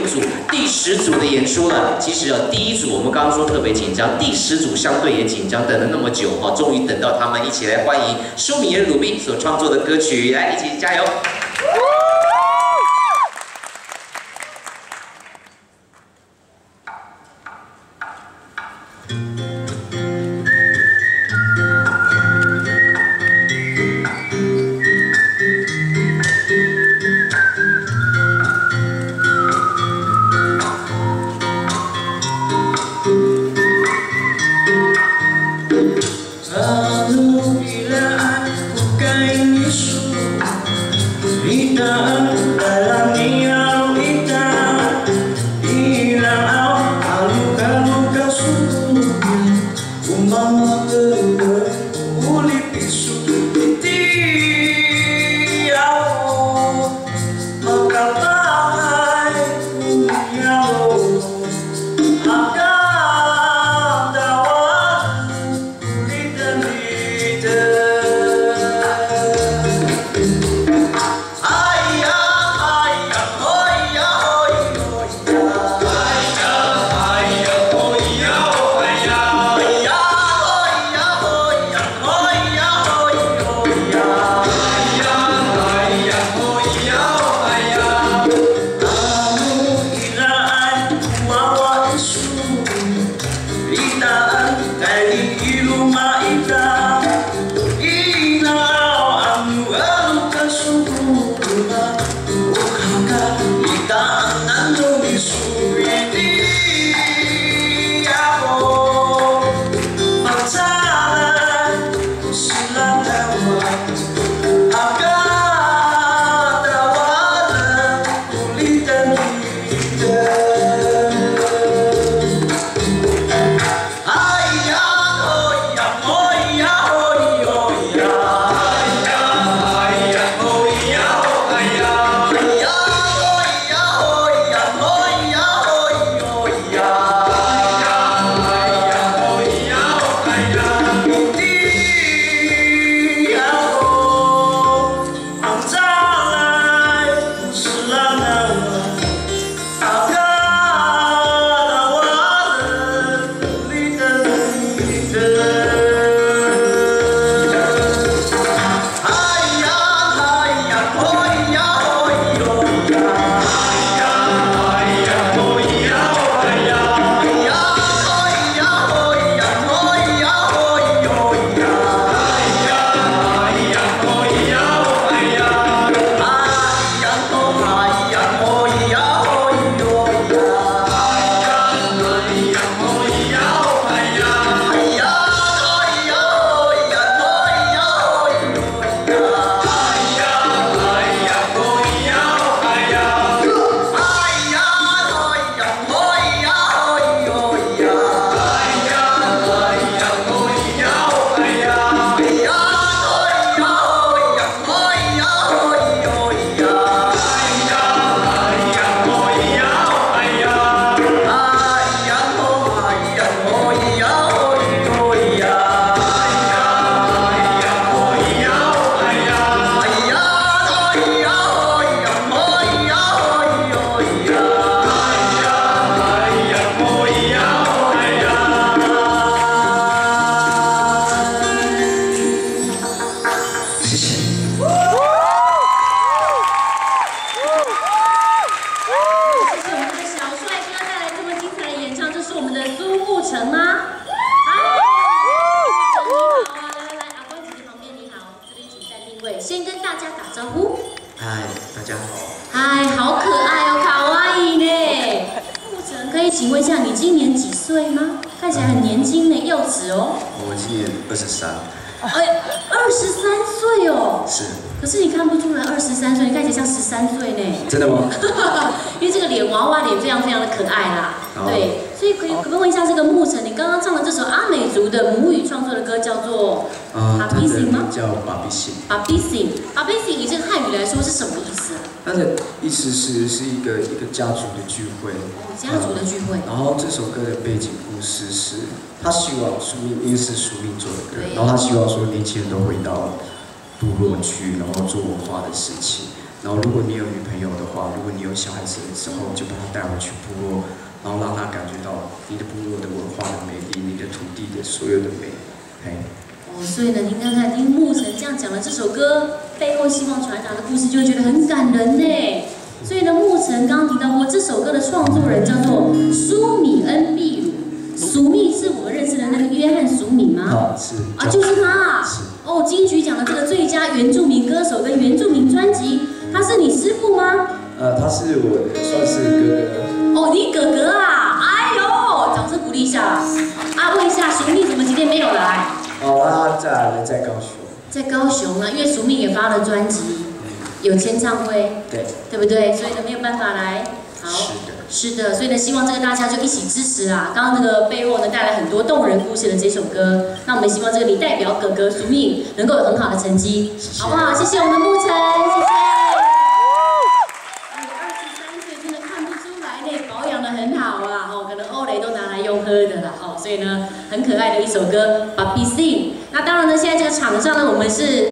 组第10组的演出了。其实第1组我们刚刚说特别紧张，第10组相对也紧张，等了那么久终于等到他们一起来欢迎舒米尔鲁宾所创作的歌曲，来一起加油！ 先跟大家打招呼。嗨，大家好。嗨，好可爱哦，卡哇伊呢。顾城，可以请问一下你今年几岁吗？看起来很年轻呢，幼稚哦。我今年23。哎，23岁哦。是。可是你看不出来23岁，你看起来像13岁呢。真的吗？因为这个脸娃娃脸非常非常的可爱啦。对，所以可以问一下这个牧城，你刚刚唱的这首阿美族的母语创作的歌叫做巴比辛吗？叫巴比辛。巴比辛，巴比辛以这个汉语来说是什么意思啊？它的意思是一个家族的聚会。家族的聚会。然后这首歌的背景故事是，他希望因为是署名做的歌，然后他希望说年轻人都回到部落去，然后做文化的事情。然后如果你有女朋友的话，如果你有小孩子的时候，就把他带回去部落，然后让他感觉到你的部落的文化的美丽，你的土地的所有的美。所以呢，您刚才听牧尘这样讲了这首歌背后希望传达的故事，就会觉得很感人呢。所以呢，牧尘刚刚提到过，这首歌的创作人叫做苏米恩秘鲁。苏密是我们认识的那个约翰苏米吗？是啊，就是他。哦，金曲奖的这个最佳原住民歌手跟原住民专辑，他是你师傅吗？他是我的算是哥哥。哦，你哥哥啊！哎呦，掌声鼓励一下。啊，问一下，苏密怎么今天没有来？他在高雄。在高雄啊，因为苏密也发了专辑，有签唱会，对不对？所以呢没有办法来。好，是的，所以呢希望这个大家就一起支持啊。刚刚那个背后呢带来很多动人故事的这首歌，那我们希望这个你代表哥哥苏密能够有很好的成绩，好不好？谢谢我们的牧尘，谢谢。23岁真的看不出来呢，保养得很好啊，可能欧蕾都拿来用喝的啦，所以呢很可爱的一首歌《Papi Sing》。那当然呢，现在这个场上呢，我们是。